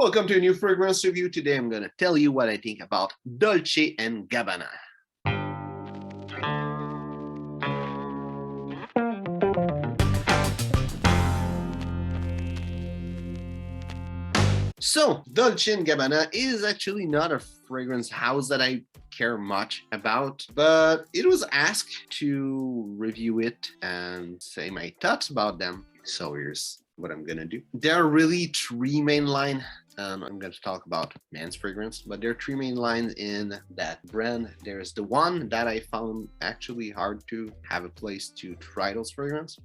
Welcome to a new fragrance review. Today I'm going to tell you what I think about Dolce & Gabbana. So, Dolce & Gabbana is actually not a fragrance house that I care much about, but it was asked to review it and say my thoughts about them. So here's what I'm gonna do. There are really three main lines. I'm going to talk about men's fragrance, but there are three main lines in that brand. There's the one that I found actually hard to have a place to try those fragrance,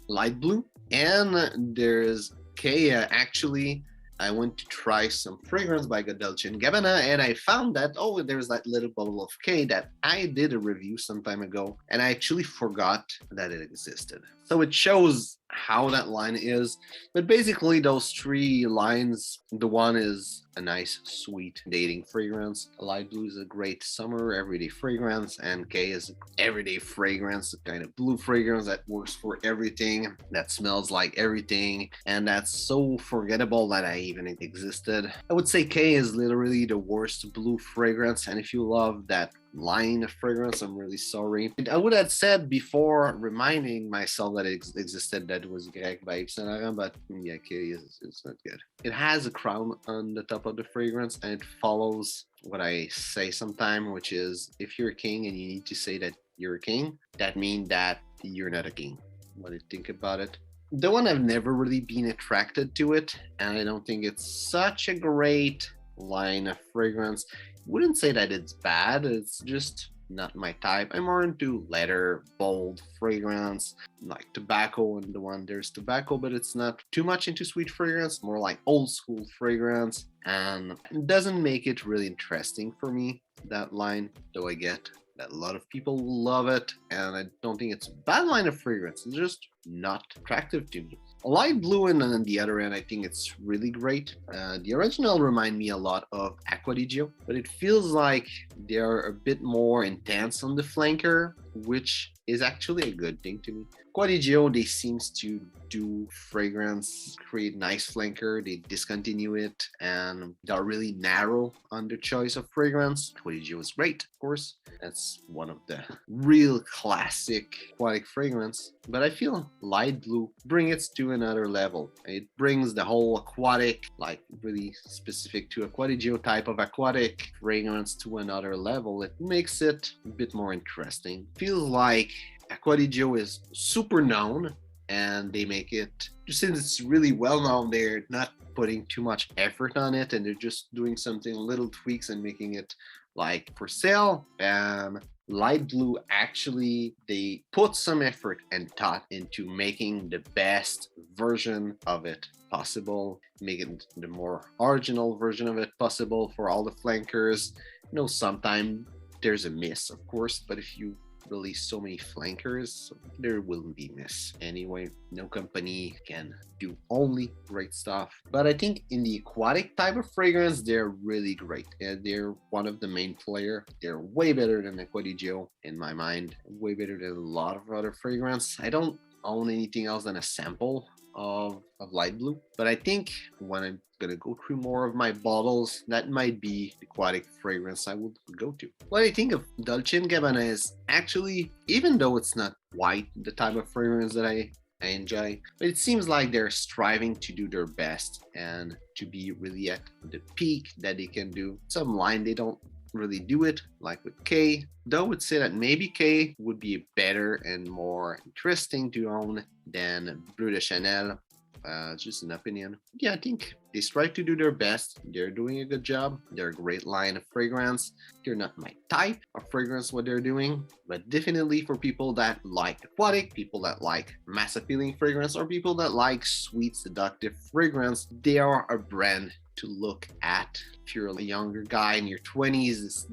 light blue, and there's Kea. Actually, I went to try some fragrance by Dolce & Gabbana, and I found that, oh, there's that little bottle of K that I did a review some time ago, and I actually forgot that it existed. So it shows how that line is. But basically, those three lines, the one is a nice, sweet dating fragrance. Light blue is a great summer everyday fragrance, and K is everyday fragrance, a kind of blue fragrance that works for everything, that smells like everything, and that's so forgettable that I even existed. I would say K is literally the worst blue fragrance, and if you love that line of fragrance, I'm really sorry. I would have said before, reminding myself that it existed, that it was Grec by Yves Saint Laurent, but yeah, K is not good. It has a crown on the top of the fragrance, and it follows what I say sometime, which is if you're a king and you need to say that you're a king, that means that you're not a king. What do you think about it? The one, I've never really been attracted to it, and I don't think it's such a great line of fragrance. Wouldn't say that it's bad, it's just not my type. I'm more into leather, bold fragrance, like tobacco, and the one there's tobacco, but it's not too much into sweet fragrance, more like old school fragrance, and it doesn't make it really interesting for me, that line, though I get that a lot of people love it, and I don't think it's a bad line of fragrance, it's just not attractive to me. Light blue, and on the other end, I think it's really great. The original remind me a lot of Acqua di Gio, but it feels like they're a bit more intense on the flanker, which is actually a good thing to me. Acqua di Gio, they seems to do fragrance, create nice flanker, they discontinue it, and they're really narrow on the choice of fragrance. Acqua di Gio is great, of course. That's one of the real classic aquatic fragrance, but I feel light blue bring it to another level. It brings the whole aquatic, like really specific to Acqua di Gio type of aquatic fragrance to another level. It makes it a bit more interesting. Feels like Acqua di Gio is super known, and they make it, since it's really well known, they're not putting too much effort on it, and they're just doing something, little tweaks, and making it like for sale. Light blue, actually, they put some effort and thought into making the best version of it possible, making the more original version of it possible for all the flankers. You know, sometimes there's a miss, of course, but if you release so many flankers, there will be miss anyway. No company can do only great stuff, but I think in the aquatic type of fragrance, they're really great. They're one of the main player. They're way better than Acqua di Gio in my mind, way better than a lot of other fragrance. I don't own anything else than a sample of light blue, but I think when I'm gonna go through more of my bottles, that might be the aquatic fragrance I would go to. What I think of Dolce & Gabbana is actually, even though it's not white, the type of fragrance that I enjoy, but it seems like they're striving to do their best and to be really at the peak that they can do. Some line they don't really do it, like with K, though I would say that maybe K would be better and more interesting to own than Bleu de Chanel. Just an opinion. Yeah, I think they strive to do their best. They're doing a good job. They're a great line of fragrance. They're not my type of fragrance, what they're doing, but definitely for people that like aquatic, people that like mass appealing fragrance, or people that like sweet, seductive fragrance, they are a brand to look at. If you're a younger guy in your 20s,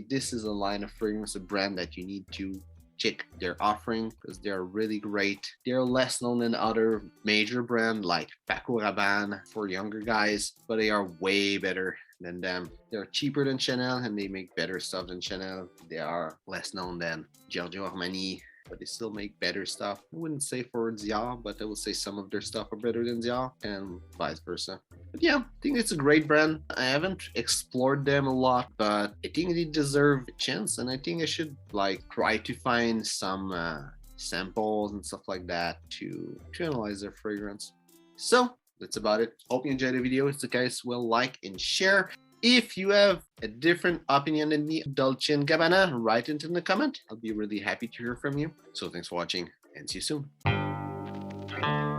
this is a line of fragrance, a brand that you need to check their offering, because they're really great. They're less known than other major brands like Paco Rabanne for younger guys, but they are way better than them. They're cheaper than Chanel, and they make better stuff than Chanel. They are less known than Giorgio Armani but they still make better stuff. I wouldn't say for Dior, but I will say some of their stuff are better than Dior, and vice versa. But yeah, I think it's a great brand. I haven't explored them a lot, but I think they deserve a chance, and I think I should like try to find some samples and stuff like that to analyze their fragrance. So that's about it. Hope you enjoyed the video. If the guys will like and share. If you have a different opinion than me, Dolce & Gabbana, write it in the comment. I'll be really happy to hear from you. So thanks for watching and see you soon.